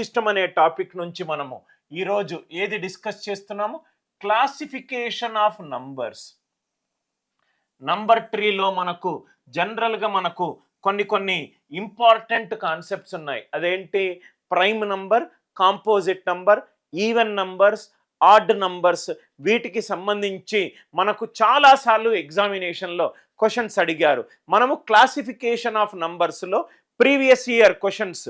System అనే topic నుంచి మనము ఈరోజు ఏది డిస్కస్ చేస్తున్నాము? Classification of numbers. నంబర్ ట్రీలో మనకు జనరల్గా మనకు కొన్ని ఇంపార్టెంట్ కాన్సెప్ట్స్ ఉన్నాయి. అదేంటి? Prime number, composite number, even numbers, odd numbers. వీటికి సంబంధించి మనకు చాలాసార్లు ఎగ్జామినేషన్లో క్వశ్చన్స్ అడిగారు. మనము క్లాసిఫికేషన్ ఆఫ్ నంబర్స్లో ప్రీవియస్ ఇయర్ క్వశ్చన్స్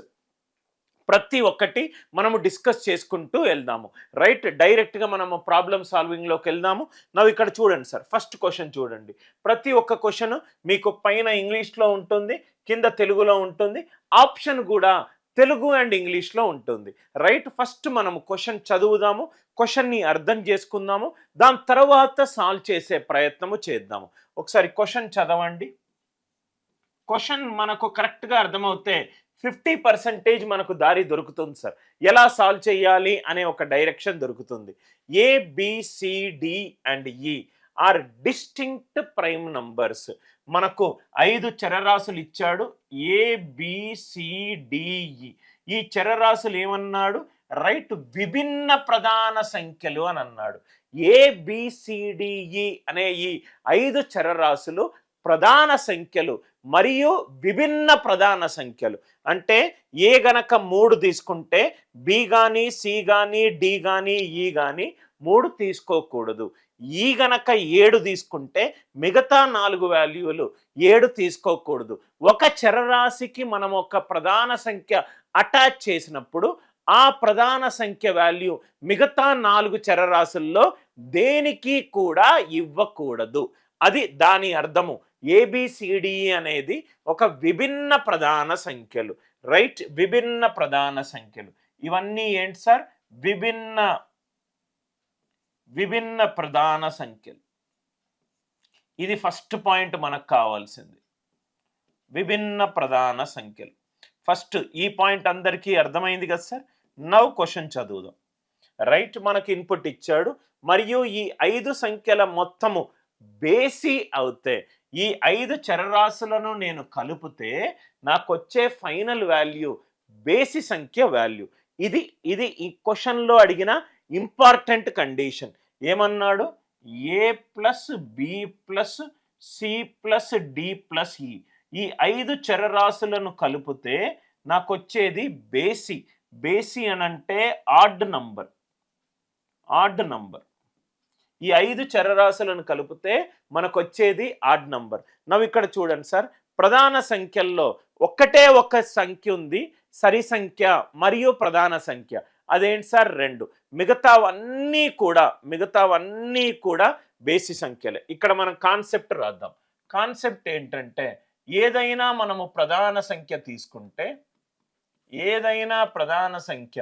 ప్రతి ఒక్కటి మనము డిస్కస్ చేసుకుంటూ వెళ్దాము. రైట్, డైరెక్ట్గా మనము ప్రాబ్లమ్ సాల్వింగ్లోకి వెళ్దాము. నవ్వు ఇక్కడ చూడండి సార్, ఫస్ట్ క్వశ్చన్ చూడండి. ప్రతి ఒక్క క్వశ్చన్ మీకు పైన ఇంగ్లీష్లో ఉంటుంది, కింద తెలుగులో ఉంటుంది, ఆప్షన్ కూడా తెలుగు అండ్ ఇంగ్లీష్లో ఉంటుంది. రైట్, ఫస్ట్ మనము క్వశ్చన్ చదువుదాము, క్వశ్చన్ని అర్థం చేసుకుందాము, దాని తర్వాత సాల్వ్ చేసే ప్రయత్నము చేద్దాము. ఒకసారి క్వశ్చన్ చదవండి. క్వశ్చన్ మనకు కరెక్ట్గా అర్థమవుతే 50% మనకు దారి దొరుకుతుంది సార్. ఎలా సాల్వ్ చేయాలి అనే ఒక డైరెక్షన్ దొరుకుతుంది. ABCD and E are distinct prime numbers. మనకు 5 చరరాశులు ఇచ్చాడు, ABCDE. ఈ చరరాశులు ఏమన్నాడు? రైట్, విభిన్న ప్రధాన సంఖ్యలు అని అన్నాడు. ABCDE అనే ఈ 5 చరరాశులు ప్రధాన సంఖ్యలు మరియు విభిన్న ప్రధాన సంఖ్యలు. అంటే ఏ గనక 3 తీసుకుంటే బి కానీ, సి కానీ, డి కానీ, ఈ కానీ 3 తీసుకోకూడదు. ఈ గనక 7 తీసుకుంటే మిగతా 4 వాల్యూలు 7 తీసుకోకూడదు. ఒక చరరాశికి మనం ఒక ప్రధాన సంఖ్య అటాచ్ చేసినప్పుడు ఆ ప్రధాన సంఖ్య వాల్యూ మిగతా 4 చరరాశుల్లో దేనికి కూడా ఇవ్వకూడదు. అది దాని అర్థము. ABCDE అనేది ఒక విభిన్న ప్రధాన సంఖ్యలు. రైట్, విభిన్న ప్రధాన సంఖ్యలు. ఇవన్నీ ఏంటి సార్? విభిన్న ప్రధాన సంఖ్యలు. ఇది ఫస్ట్ పాయింట్ మనకు కావాల్సింది, విభిన్న ప్రధాన సంఖ్యలు. ఫస్ట్ ఈ పాయింట్ అందరికీ అర్థమైంది కదా సార్? నౌ క్వశ్చన్ చదువుదాం. రైట్, మనకి ఇన్పుట్ ఇచ్చాడు మరియు ఈ 5 సంఖ్యల మొత్తము బేసి అవుతే ఈ 5 చరరాశులను నేను కలిపితే నాకు వచ్చే ఫైనల్ వాల్యూ బేసి సంఖ్య వాల్యూ. ఇది ఈ క్వశ్చన్లో అడిగిన ఇంపార్టెంట్ కండిషన్. ఏమన్నాడు? A+B+C+D+E. ఈ 5 చరరాశులను కలిపితే నాకు వచ్చేది బేసి. బేసి అనంటే ఆడ్ నంబర్. ఈ 5 చరరాశులను కలిపితే మనకు వచ్చేది ఆడ్ నంబర్. నవ్వు ఇక్కడ చూడండి సార్, ప్రధాన సంఖ్యల్లో ఒక్కటే ఒక సంఖ్య ఉంది, సరి సంఖ్య మరియు ప్రధాన సంఖ్య. అదేంటి సార్? 2. మిగతావన్నీ కూడా బేసి సంఖ్యలే. ఇక్కడ మనం కాన్సెప్ట్ రాద్దాం. కాన్సెప్ట్ ఏంటంటే, ఏదైనా మనము ప్రధాన సంఖ్య తీసుకుంటే, ఏదైనా ప్రధాన సంఖ్య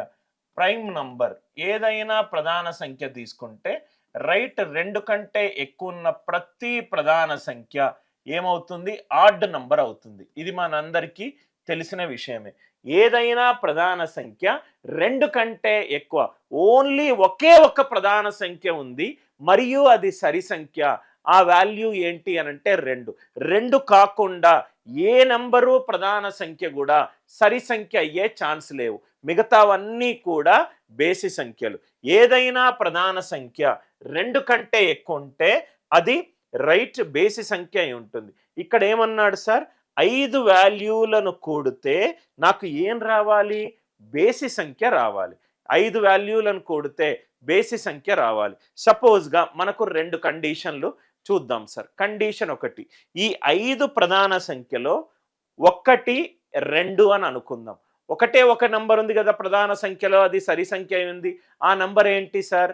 ప్రైమ్ నంబర్, ఏదైనా ప్రధాన సంఖ్య తీసుకుంటే రైట్, 2 కంటే ఎక్కువ ఉన్న ప్రతి ప్రధాన సంఖ్య ఏమవుతుంది? ఆడ్ నంబర్ అవుతుంది. ఇది మనందరికీ తెలిసిన విషయమే. ఏదైనా ప్రధాన సంఖ్య 2 కంటే ఎక్కువ, ఓన్లీ ఒకే ఒక ప్రధాన సంఖ్య ఉంది మరియు అది సరి సంఖ్య. ఆ వాల్యూ ఏంటి అనంటే 2. 2 కాకుండా ఏ నంబరు ప్రధాన సంఖ్య కూడా సరి సంఖ్య అయ్యే ఛాన్స్ లేవు. మిగతావన్నీ కూడా బేసి సంఖ్యలు. ఏదైనా ప్రధాన సంఖ్య 2 కంటే ఎక్కువ ఉంటే అది రైట్ బేసి సంఖ్య అయి ఉంటుంది. ఇక్కడ ఏమన్నాడు సార్? 5 వాల్యూలను కూడితే నాకు ఏం రావాలి? బేసి సంఖ్య రావాలి. 5 వాల్యూలను కూడితే బేసి సంఖ్య రావాలి. సపోజ్గా మనకు 2 కండిషన్లు చూద్దాం సార్. కండిషన్ 1, ఈ 5 ప్రధాన సంఖ్యలో 1, 2 అని అనుకుందాం. ఒకటే ఒక నంబర్ ఉంది కదా ప్రధాన సంఖ్యలో, అది సరి సంఖ్య ఉంది. ఆ నంబర్ ఏంటి సార్?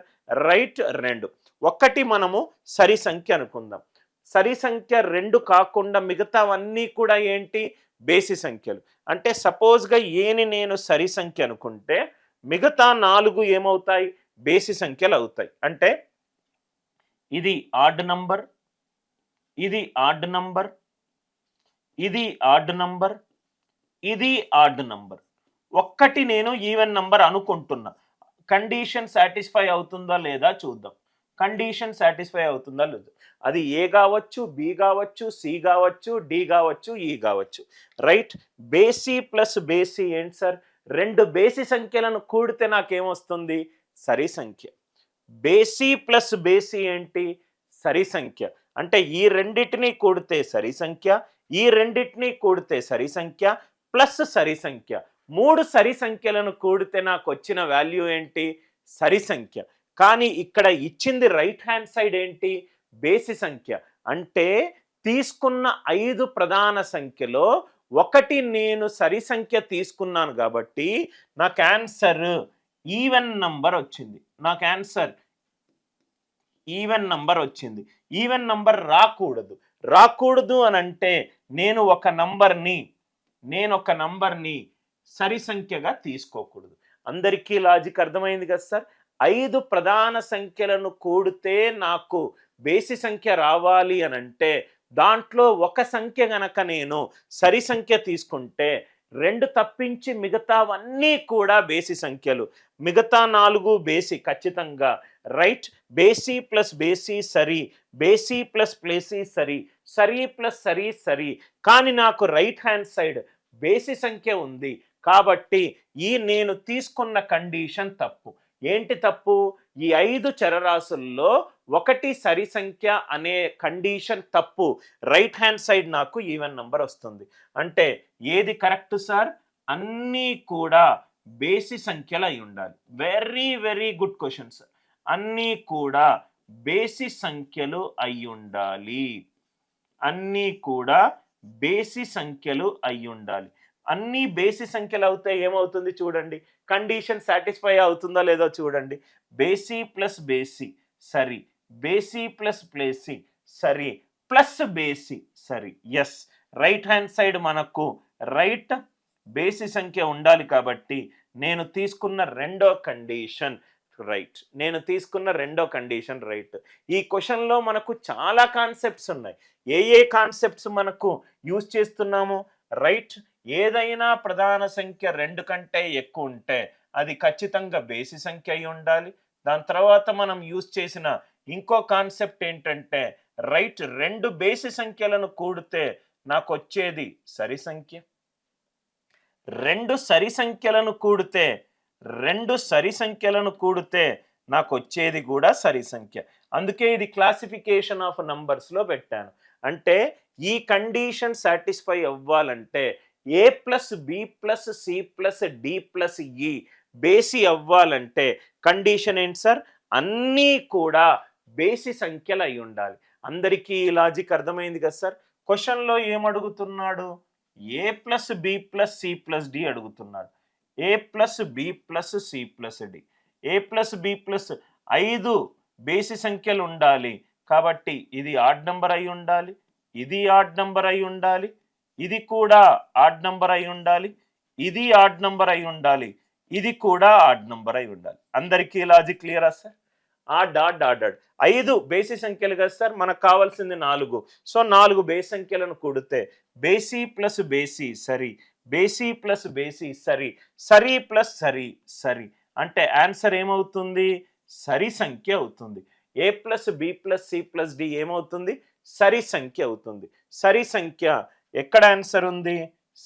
రైట్, 2. 1 మనము సరి సంఖ్య అనుకుందాం. సరి సంఖ్య 2 కాకుండా మిగతావన్నీ కూడా ఏంటి? బేసి సంఖ్యలు. అంటే సపోజ్గా ఏని నేను సరి సంఖ్య అనుకుంటే మిగతా 4 ఏమవుతాయి? బేసి సంఖ్యలు అవుతాయి. అంటే ఇది ఆడ్ నంబర్, ఇది ఆడ్ నంబర్, ఇది ఆడ్ నంబర్, ఇది ఆడ్ నంబర్. 1 నేను ఈవెన్ నంబర్ అనుకుంటున్నా. కండిషన్ సాటిస్ఫై అవుతుందా లేదా చూద్దాం. కండిషన్ సాటిస్ఫై అవుతుందా లేదా? అది ఏ కావచ్చు, బి కావచ్చు, సి కావచ్చు, డి కావచ్చు, ఈ కావచ్చు. రైట్, బేసి ప్లస్ బేసి ఏంటి సార్? రెండు బేసి సంఖ్యలను కూడితే నాకేమొస్తుంది? సరి సంఖ్య. బేసి ప్లస్ బేసి ఏంటి? సరి సంఖ్య. అంటే ఈ రెండిటిని కూడితే సరి సంఖ్య, ఈ రెండిటిని కూడితే సరి సంఖ్య ప్లస్ సరి సంఖ్య. 3 సరి సంఖ్యలను కూడితే నాకు వచ్చిన వాల్యూ ఏంటి? సరి సంఖ్య. కానీ ఇక్కడ ఇచ్చింది రైట్ హ్యాండ్ సైడ్ ఏంటి? బేసి సంఖ్య. అంటే తీసుకున్న 5 ప్రధాన సంఖ్యలో ఒకటి నేను సరి సంఖ్య తీసుకున్నాను కాబట్టి నాకు ఆన్సర్ ఈవెన్ నంబర్ వచ్చింది. నాకు ఆన్సర్ ఈవెన్ నంబర్ వచ్చింది. ఈవెన్ నంబర్ రాకూడదు అని అంటే నేను ఒక నంబర్ని సరి సంఖ్యగా తీసుకోకూడదు. అందరికీ లాజిక్ అర్థమైంది కదా సార్? 5 ప్రధాన సంఖ్యలను కూడితే నాకు బేసి సంఖ్య రావాలి అని అంటే దాంట్లో ఒక సంఖ్య గనక నేను సరి సంఖ్య తీసుకుంటే 2 తప్పించి మిగతావన్నీ కూడా బేసి సంఖ్యలు. మిగతా 4 బేసి ఖచ్చితంగా. రైట్? బేసి ప్లస్ బేసి సరి, బేసి ప్లస్ ప్లేసి సరి, సరి ప్లస్ సరి సరి. కానీ నాకు రైట్ హ్యాండ్ సైడ్ బేసి సంఖ్య ఉంది కాబట్టి ఈ నేను తీసుకున్న కండిషన్ తప్పు. ఏంటి తప్పు? ఈ 5 చరరాశుల్లో ఒకటి సరి సంఖ్య అనే కండిషన్ తప్పు. రైట్ హ్యాండ్ సైడ్ నాకు ఈవెన్ నంబర్ వస్తుంది. అంటే ఏది కరెక్ట్ సార్? అన్నీ కూడా బేసి సంఖ్యలు అయి ఉండాలి. Very very good question sir. అన్నీ కూడా బేసి సంఖ్యలు అయి ఉండాలి. అన్నీ కూడా బేసి సంఖ్యలు అయి ఉండాలి. అన్ని బేసి సంఖ్యలు అవుతే ఏమవుతుంది చూడండి. కండిషన్ సాటిస్ఫై అవుతుందో లేదో చూడండి. బేసి ప్లస్ బేసి సరి, బేసి ప్లస్ ప్లేసి సరి, ప్లస్ బేసి సరి. ఎస్, రైట్ హ్యాండ్ సైడ్ మనకు రైట్ బేసి సంఖ్య ఉండాలి కాబట్టి నేను తీసుకున్న రెండో కండిషన్ రైట్. ఈ క్వశ్చన్లో మనకు చాలా కాన్సెప్ట్స్ ఉన్నాయి. ఏ కాన్సెప్ట్స్ మనకు యూజ్ చేస్తున్నాము? రైట్, ఏదైనా ప్రధాన సంఖ్య 2 కంటే ఎక్కువ ఉంటే అది ఖచ్చితంగా బేసి సంఖ్య అయి ఉండాలి. దాని తర్వాత మనం యూజ్ చేసిన ఇంకో కాన్సెప్ట్ ఏంటంటే రైట్, 2 బేసి సంఖ్యలను కూడితే నాకు వచ్చేది సరి సంఖ్య. 2 సరి సంఖ్యలను కూడితే నాకు వచ్చేది కూడా సరి సంఖ్య. అందుకే ఇది క్లాసిఫికేషన్ ఆఫ్ నంబర్స్లో పెట్టాను. అంటే ఈ కండిషన్ సాటిస్ఫై అవ్వాలంటే A plus B plus C plus D plus E బేసి అవ్వాలంటే కండిషన్ ఏంటి సార్? అన్నీ కూడా బేసి సంఖ్యలు అయి ఉండాలి. అందరికీ ఈ లాజిక్ అర్థమైంది కదా సార్? క్వశ్చన్లో ఏమడుగుతున్నాడు? A plus B plus C plus D అడుగుతున్నాడు. A plus B plus C plus D, A plus B plus 5 బేసి సంఖ్యలు ఉండాలి కాబట్టి ఇది ఆడ్ నంబర్ అయి ఉండాలి, ఇది ఆడ్ నంబర్ అయి ఉండాలి, ఇది కూడా ఆడ్ నంబర్ అయి ఉండాలి, ఇది ఆడ్ నంబర్ అయి ఉండాలి, ఇది కూడా ఆడ్ నంబర్ అయి ఉండాలి. అందరికీ లాజిక్ క్లియరా sir? Odd odd odd odd 5 బేసి సంఖ్యలు కదా సార్, మనకు కావాల్సింది 4. సో 4 బేసి సంఖ్యలను కూడితే బేసి ప్లస్ బేసి సరి, బేసి ప్లస్ బేసి సరి, సరి ప్లస్ సరి సరి. అంటే ఆన్సర్ ఏమవుతుంది? సరి సంఖ్య అవుతుంది. A plus B plus C plus D ఏమవుతుంది? సరి సంఖ్య అవుతుంది. సరి సంఖ్య ఎక్కడ ఆన్సర్ ఉంది?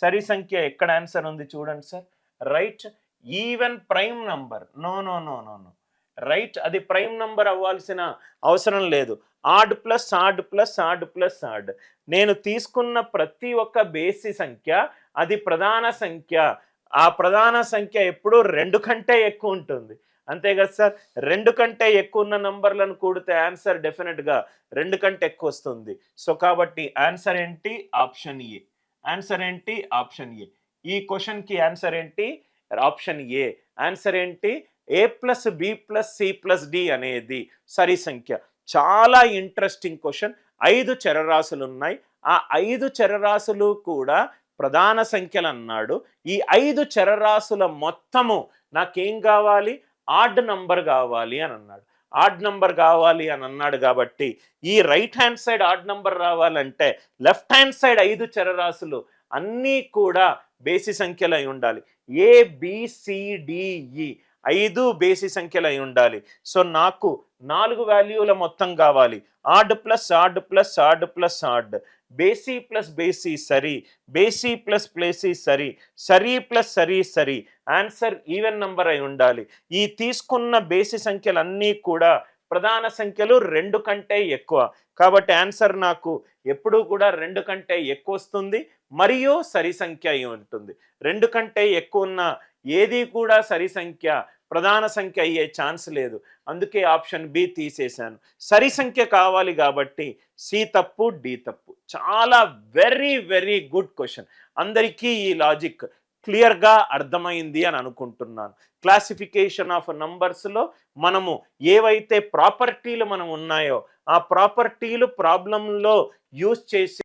సరి సంఖ్య ఎక్కడ ఆన్సర్ ఉంది చూడండి sir. Right, even prime number. No no no no no right, అది ప్రైమ్ నంబర్ అవ్వాల్సిన అవసరం లేదు. Odd plus odd plus odd plus odd. నేను తీసుకున్న ప్రతి ఒక్క బేసి సంఖ్య అది ప్రధాన సంఖ్య. ఆ ప్రధాన సంఖ్య ఎప్పుడూ 2 కంటే ఎక్కువ ఉంటుంది. అంతే కదా సార్? 2 కంటే ఎక్కువ ఉన్న నంబర్లను కూడితే ఆన్సర్ డెఫినెట్గా 2 కంటే ఎక్కువ వస్తుంది. సో కాబట్టి ఆన్సర్ ఏంటి? Option A. ఆన్సర్ ఏంటి? Option A. ఈ క్వశ్చన్కి ఆన్సర్ ఏంటి? Option A. ఆన్సర్ ఏంటి? A plus B plus C plus D అనేది సరి సంఖ్య. చాలా ఇంట్రెస్టింగ్ క్వశ్చన్. 5 చరరాశులు ఉన్నాయి. ఆ 5 చరరాశులు కూడా ప్రధాన సంఖ్యలు అన్నాడు. ఈ 5 చరరాశుల మొత్తము నాకేం కావాలి? ఆడ్ నంబర్ కావాలి అని అన్నాడు. ఆడ్ నంబర్ కావాలి అని అన్నాడు కాబట్టి ఈ right hand side odd number రావాలంటే లెఫ్ట్ హ్యాండ్ సైడ్ 5 చరరాశులు అన్నీ కూడా బేసి సంఖ్యలు అయి ఉండాలి. ఏ బి సి డి ఈ 5 బేసి సంఖ్యలు అయి ఉండాలి. సో నాకు 4 వాల్యూల మొత్తం కావాలి. Add plus odd plus odd plus add. బేసి ప్లస్ బేసి సరి, బేసి ప్లస్ ప్లేసి సరి, సరి ప్లస్ సరి సరి, ఆన్సర్ ఈవెన్ నంబర్ అయి ఉండాలి. ఈ తీసుకున్న బేసి సంఖ్యలన్నీ కూడా ప్రధాన సంఖ్యలు 2 కంటే ఎక్కువ, కాబట్టి ఆన్సర్ నాకు ఎప్పుడూ కూడా 2 కంటే ఎక్కువ వస్తుంది మరియు సరి సంఖ్య అయి ఉంటుంది. 2 కంటే ఎక్కువ ఉన్న ఏది కూడా సరి సంఖ్య ప్రధాన సంఖ్య అయ్యే ఛాన్స్ లేదు, అందుకే ఆప్షన్ బి తీసేశాను. సరి సంఖ్య కావాలి కాబట్టి సి తప్పు, డి తప్పు. చాలా వెరీ వెరీ గుడ్ క్వశ్చన్. అందరికీ ఈ లాజిక్ క్లియర్గా అర్థమైంది అని అనుకుంటున్నాను. క్లాసిఫికేషన్ ఆఫ్ నంబర్స్లో మనము ఏవైతే ప్రాపర్టీలు మనం ఉన్నాయో ఆ ప్రాపర్టీలు ప్రాబ్లంలో యూజ్ చేసి